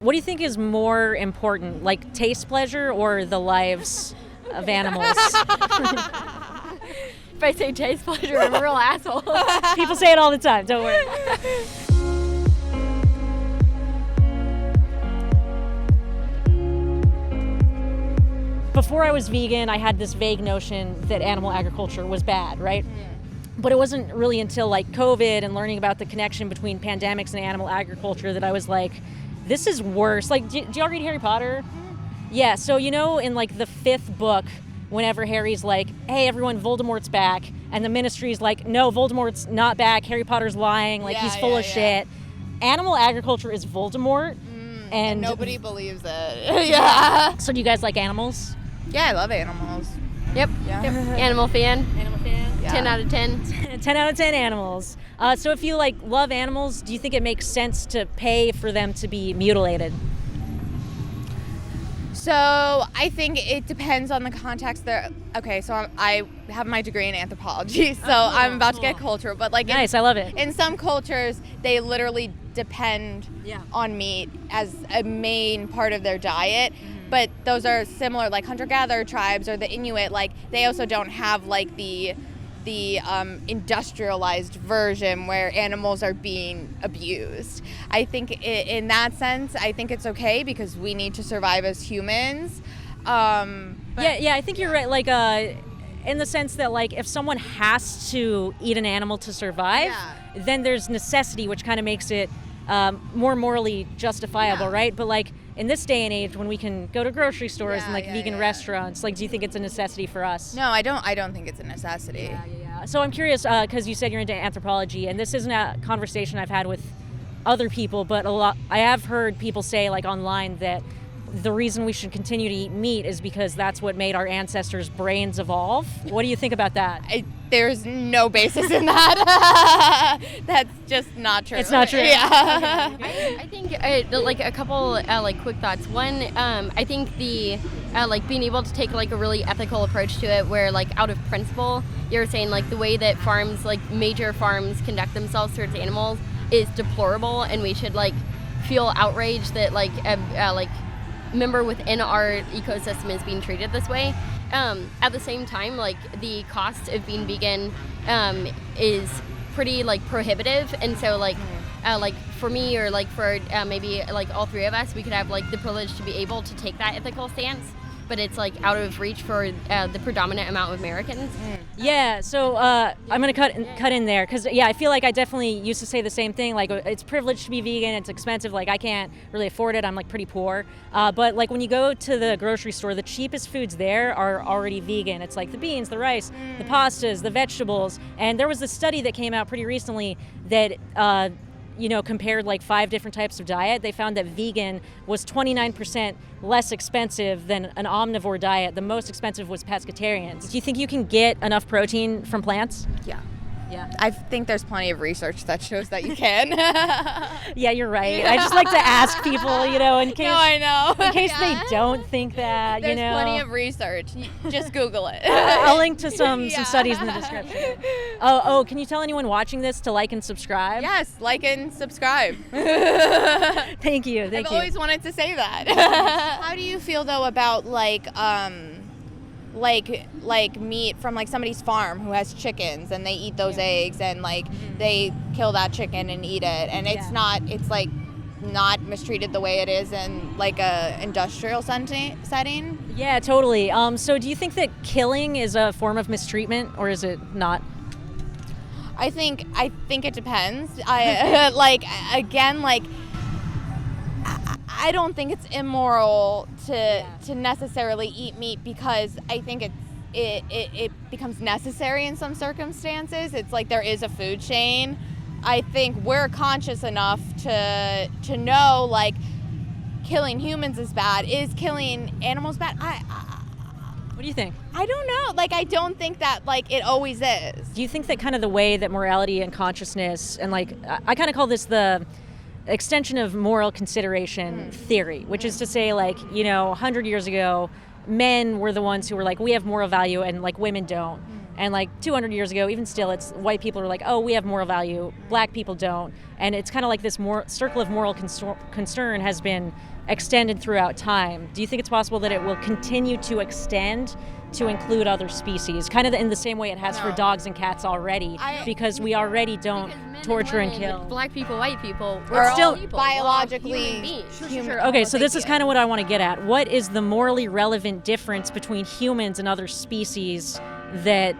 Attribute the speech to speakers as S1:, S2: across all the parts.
S1: What do you think is more important, like taste pleasure or the lives of animals?
S2: If I say taste pleasure, I'm a real asshole.
S1: People say it all the time, don't worry. Before I was vegan, I had this vague notion that animal agriculture was bad, right? But it wasn't really until like COVID and learning about the connection between pandemics and animal agriculture that I was like, this is worse. Like, do y'all read Harry Potter? Yeah, so in like the 5th book, whenever Harry's like, hey everyone, Voldemort's back, and the Ministry's like, no, Voldemort's not back, Harry Potter's lying, like he's full of shit. Animal agriculture is Voldemort.
S3: And nobody believes it. Yeah.
S1: So do you guys like animals?
S3: Yeah, I love animals.
S2: Yep.
S3: Yeah.
S2: Animal fan.
S3: Yeah.
S2: 10 out of 10.
S1: 10 out of 10 animals. So if you love animals, do you think it makes sense to pay for them to be mutilated?
S3: So I think it depends on the context there. Okay, so I have my degree in anthropology, so I'm about to get cultural. But
S1: nice, I love it.
S3: In some cultures, they literally depend on meat as a main part of their diet. But those are similar, like hunter-gatherer tribes or the Inuit. Like they also don't have like the industrialized version where animals are being abused. I think in that sense, I think it's okay because we need to survive as humans.
S1: I think you're right. Like, in the sense that like if someone has to eat an animal to survive, then there's necessity, which kind of makes it more morally justifiable, right? But like in this day and age, when we can go to grocery stores and vegan restaurants, like, do you think it's a necessity for us?
S3: No, I don't think it's a necessity.
S1: Yeah. So I'm curious, because you said you're into anthropology, and this isn't a conversation I've had with other people, but I have heard people say, like online, that the reason we should continue to eat meat is because that's what made our ancestors' brains evolve. What do you think about that?
S3: There's no basis in that. That's just not true.
S1: It's not true.
S3: Yeah.
S2: I think like a couple quick thoughts. One, I think the being able to take like a really ethical approach to it, where like out of principle, you're saying like the way that farms, like major farms, conduct themselves towards animals is deplorable, and we should like feel outraged that like member within our ecosystem is being treated this way. At the same time, like the cost of being vegan is pretty like prohibitive, and so like for me or like for maybe like all three of us, we could have like the privilege to be able to take that ethical stance, but it's like out of reach for the predominant amount of Americans.
S1: Yeah, so I'm gonna cut in there because I feel like I definitely used to say the same thing. Like it's privileged to be vegan, it's expensive. Like I can't really afford it. I'm like pretty poor. But like when you go to the grocery store, the cheapest foods there are already vegan. It's like the beans, the rice, the pastas, the vegetables. And there was this study that came out pretty recently that compared like 5 different types of diet. They found that vegan was 29% less expensive than an omnivore diet. The most expensive was pescatarian. Do you think you can get enough protein from plants?
S3: Yeah.
S1: Yeah.
S3: I think there's plenty of research that shows that you can.
S1: Yeah, you're right. I just like to ask people, in case.
S3: No, I know.
S1: In case they don't think that,
S3: There's plenty of research. Just Google it.
S1: I'll link to some studies in the description. Oh, can you tell anyone watching this to like and subscribe?
S3: Yes, like and subscribe.
S1: Thank you.
S3: I've always wanted to say that. How do you feel though about like meat from like somebody's farm who has chickens and they eat those eggs and like they kill that chicken and eat it, and it's like not mistreated the way it is in like a industrial setting?
S1: Yeah, totally. So do you think that killing is a form of mistreatment, or is it not?
S3: I think it depends. I don't think it's immoral to necessarily eat meat, because I think it becomes necessary in some circumstances. It's like there is a food chain. I think we're conscious enough to know like killing humans is bad. Is killing animals bad?
S1: What do you think?
S3: I don't know. Like, I don't think that like it always is.
S1: Do you think that kind of the way that morality and consciousness, and like I kind of call this the extension of moral consideration theory, which is to say, like, 100 years ago, men were the ones who were like, we have moral value and like women don't. And like 200 years ago, even still, it's white people are like, oh, we have moral value, black people don't. And it's kind of like this circle of moral concern has been extended throughout time. Do you think it's possible that it will continue to extend to include other species, kind of in the same way it has for dogs and cats already, because we already don't torture and kill?
S2: Black people, white people,
S3: we're
S2: still
S3: all
S2: people,
S3: biologically human.
S1: Okay, so this is kind of what I want to get at. What is the morally relevant difference between humans and other species that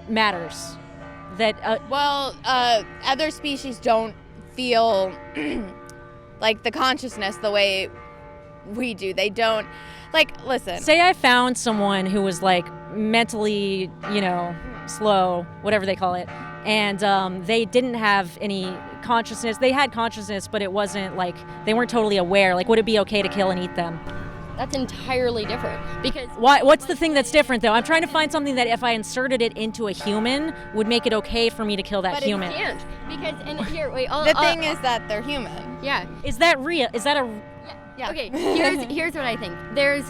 S1: matters? That
S3: other species don't feel like the consciousness the way we do. They don't. Like, listen.
S1: Say I found someone who was like mentally, slow, whatever they call it, and they didn't have any consciousness. They had consciousness, but it wasn't like they weren't totally aware. Like, would it be okay to kill and eat them?
S2: That's entirely different. Because
S1: what's the thing that's different though? I'm trying to find something that if I inserted it into a human would make it okay for me to kill that human.
S2: But it can't, because
S3: the thing is that they're human.
S2: Yeah.
S1: Is that real? Is that a?
S3: Yeah.
S2: Okay, here's what I think. There's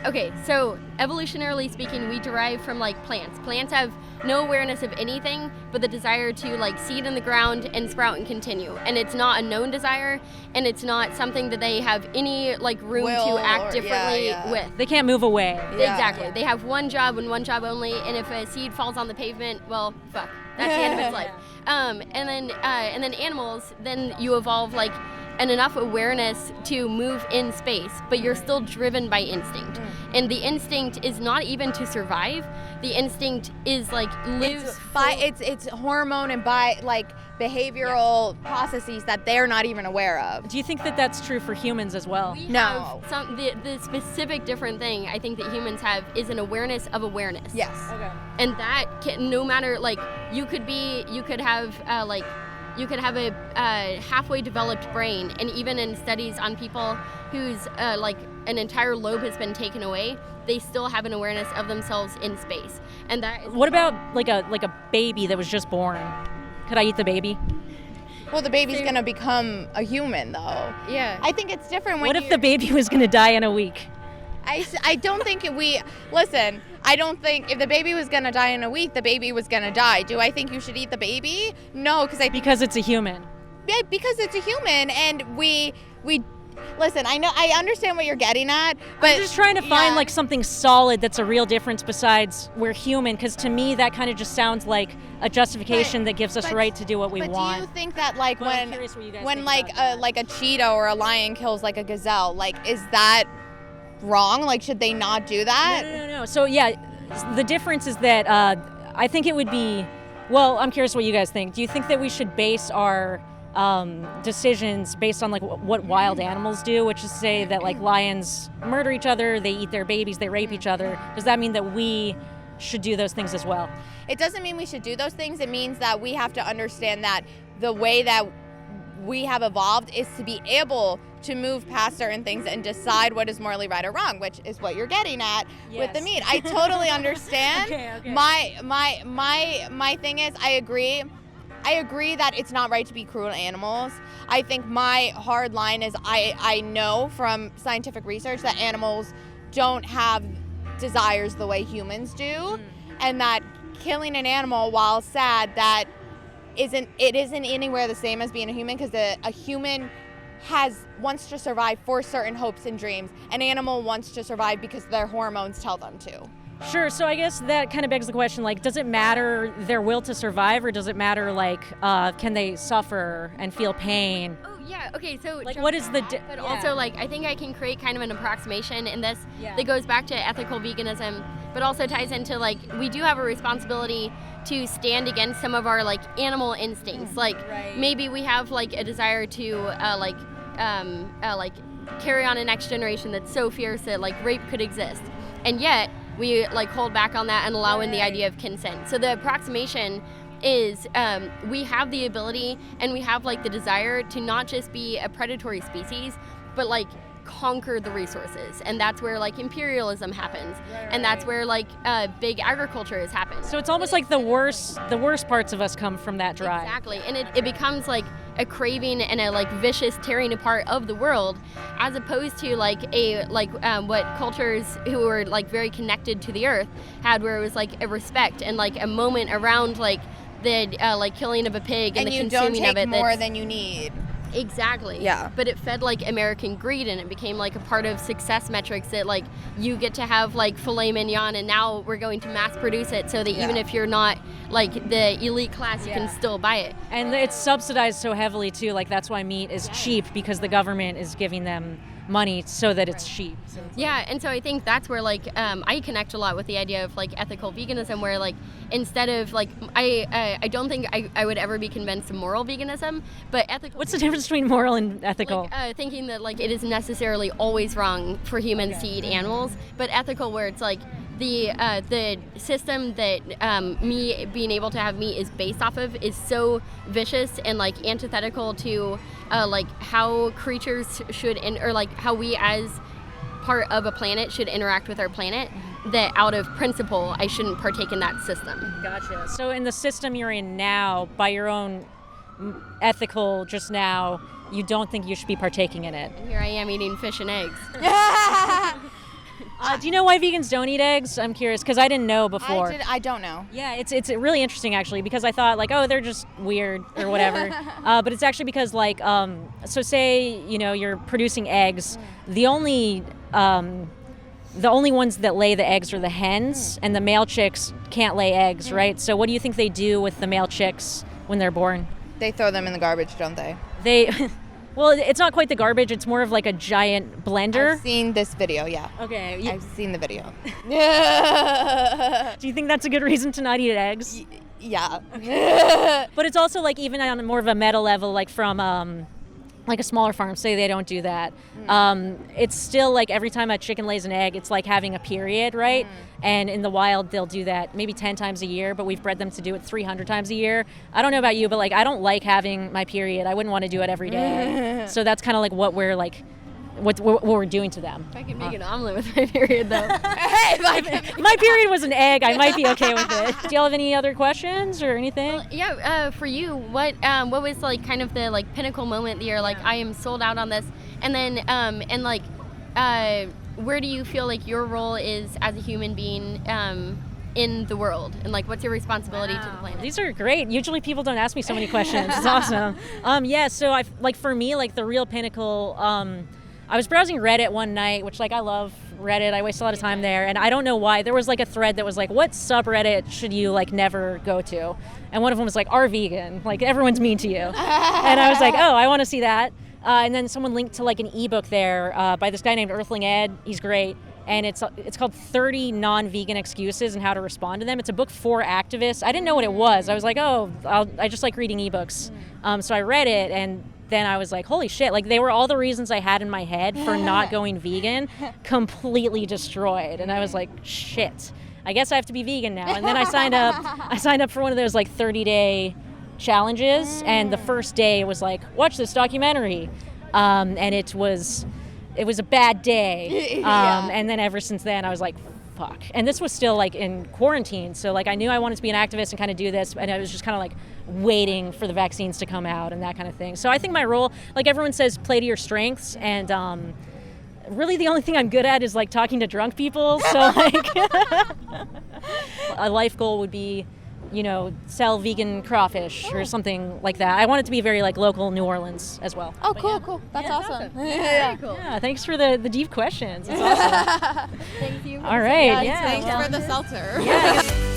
S2: okay, so evolutionarily speaking, we derive from like plants. Plants have no awareness of anything but the desire to like seed in the ground and sprout and continue. And it's not a known desire, and it's not something that they have any like room to act differently with.
S1: They can't move away.
S2: Yeah, exactly. They have one job and one job only, and if a seed falls on the pavement, well, fuck. That's the end of its life. And then animals, then you evolve like and enough awareness to move in space, but you're still driven by instinct. And the instinct is not even to survive. The instinct is like
S3: it's hormone and behavioral processes that they're not even aware of.
S1: Do you think that that's true for humans as well?
S3: No.
S2: The specific different thing I think that humans have is an awareness of awareness.
S3: Yes.
S1: Okay.
S2: And that can, no matter like you could have a halfway developed brain, and even in studies on people whose like an entire lobe has been taken away, they still have an awareness of themselves in space. And that is.
S1: What about like a baby that was just born? Could I eat the baby?
S3: Well, the baby's gonna become a human, though.
S2: Yeah.
S3: I think it's different when.
S1: What if the baby was gonna die in a week?
S3: I don't think listen, I don't think if the baby was going to die in a week, the baby was going to die. Do I think you should eat the baby? No,
S1: because it's a human.
S3: Yeah, because it's a human, and we listen, I understand what you're getting at, but
S1: I'm just trying to find like something solid that's a real difference besides we're human, because to me that kind of just sounds like a justification that gives us the right to do what we want.
S3: Do you think that like when like a cheetah or a lion kills like a gazelle, like is that wrong? Like, should they not do that?
S1: No. So yeah, the difference is that I think it would be. Well, I'm curious what you guys think. Do you think that we should base our decisions based on like what wild animals do, which is to say that like lions murder each other, they eat their babies, they rape each other? Does that mean that we should do those things as well?
S3: It doesn't mean we should do those things. It means that we have to understand that the way that we have evolved is to be able to move past certain things and decide what is morally right or wrong, which is what you're getting at with the meat. I totally understand.
S1: Okay.
S3: My thing is, I agree that it's not right to be cruel to animals. I think my hard line is I know from scientific research that animals don't have desires the way humans do, and that killing an animal, while sad, that isn't anywhere the same as being a human, because a human wants to survive for certain hopes and dreams. An animal wants to survive because their hormones tell them to.
S1: Sure. So I guess that kind of begs the question, like, does it matter their will to survive, or does it matter, like, can they suffer and feel pain?
S2: Oh, yeah. Okay, so
S1: like, what is the
S2: but also, like, I think I can create kind of an approximation in this that goes back to ethical veganism, but also ties into, like, we do have a responsibility to stand against some of our, like, animal instincts. Like, maybe we have, like, a desire to, carry on a next generation that's so fierce that, like, rape could exist. And yet, we, like, hold back on that and allow in the idea of consent. So the approximation is we have the ability and we have, like, the desire to not just be a predatory species, but, like, conquer the resources. And that's where, like, imperialism happens. And that's where, like, big agriculture has happened.
S1: So it's almost like the worst parts of us come from that drive.
S2: Exactly. And it becomes, like, a craving and a like vicious tearing apart of the world, as opposed to like what cultures who were like very connected to the earth had, where it was like a respect and like a moment around like the like killing of a pig and the consuming of it.
S3: And you don't take more than you need.
S2: Exactly.
S3: Yeah.
S2: But it fed like American greed, and it became like a part of success metrics that like you get to have like filet mignon, and now we're going to mass produce it so that even if you're not like the elite class, you can still buy it.
S1: And it's subsidized so heavily too, like that's why meat is cheap, because the government is giving them money so that it's cheap.
S2: Yeah, and so I think that's where like I connect a lot with the idea of like ethical veganism, where like instead of like I don't think I would ever be convinced of moral veganism, but ethical.
S1: What's the difference between moral and ethical?
S2: Like, thinking that like it is necessarily always wrong for humans to eat animals, but ethical where it's like the system that me being able to have meat is based off of is so vicious and like antithetical to like how creatures should or like how we as part of a planet should interact with our planet, that out of principle I shouldn't partake in that system.
S1: Gotcha. So in the system you're in now, by your own ethical just now, you don't think you should be partaking in it.
S2: And here I am eating fish and eggs.
S1: Do you know why vegans don't eat eggs? I'm curious, because I didn't know before.
S3: I don't know.
S1: Yeah, it's really interesting actually, because I thought like, oh, they're just weird or whatever. But it's actually because like, so say, you know, you're producing eggs, the only ones that lay the eggs are the hens, and the male chicks can't lay eggs, right? So what do you think they do with the male chicks when they're born?
S3: They throw them in the garbage, don't they?
S1: Well, it's not quite the garbage. It's more of like a giant blender.
S3: I've seen this video, yeah.
S1: Okay.
S3: I've seen the video.
S1: Do you think that's a good reason to not eat eggs?
S3: Yeah.
S1: But it's also like even on more of a meta level, like from like a smaller farm, say they don't do that. It's still like every time a chicken lays an egg, it's like having a period, right? And in the wild, they'll do that maybe 10 times a year, but we've bred them to do it 300 times a year. I don't know about you, but like I don't like having my period. I wouldn't want to do it every day. So that's kind of like what we're like, what we're doing to them.
S2: If I can make an omelet with my period, though.
S3: Hey,
S1: if my period was an egg, I might be okay with it. Do y'all have any other questions or anything?
S2: Well, yeah, for you, what was like kind of the like pinnacle moment that you're like, I am sold out on this, and then and like where do you feel like your role is as a human being in the world, and like what's your responsibility to the planet?
S1: These are great. Usually people don't ask me so many questions. It's awesome. Yeah, so I like for me, like the real pinnacle. I was browsing Reddit one night, which like I love Reddit. I waste a lot of time there, and I don't know why. There was like a thread that was like, what subreddit should you like never go to? And one of them was like, are vegan? Like everyone's mean to you. And I was like, oh, I want to see that. And then someone linked to like an ebook there by this guy named Earthling Ed. He's great. And it's called 30 non-vegan excuses and how to respond to them. It's a book for activists. I didn't know what it was. I was like, oh, I just like reading ebooks. So I read it, and then I was like, holy shit, like they were all the reasons I had in my head for not going vegan completely destroyed. And I was like, shit, I guess I have to be vegan now. And then I signed up for one of those like 30-day challenges. And the first day it was like, watch this documentary. And it was a bad day. And then ever since then I was like, fuck. And this was still like in quarantine. So like I knew I wanted to be an activist and kind of do this, and I was just kind of like waiting for the vaccines to come out and that kind of thing. So I think my role, like everyone says, play to your strengths, and really the only thing I'm good at is like talking to drunk people. So like a life goal would be, you know, sell vegan crawfish or something like that. I want it to be very like local New Orleans as well.
S3: Oh, cool. That's awesome.
S2: Very cool.
S1: Yeah, thanks for the deep questions. It's awesome.
S2: Thank you.
S1: All right.
S3: Thanks for the seltzer.
S1: Yeah.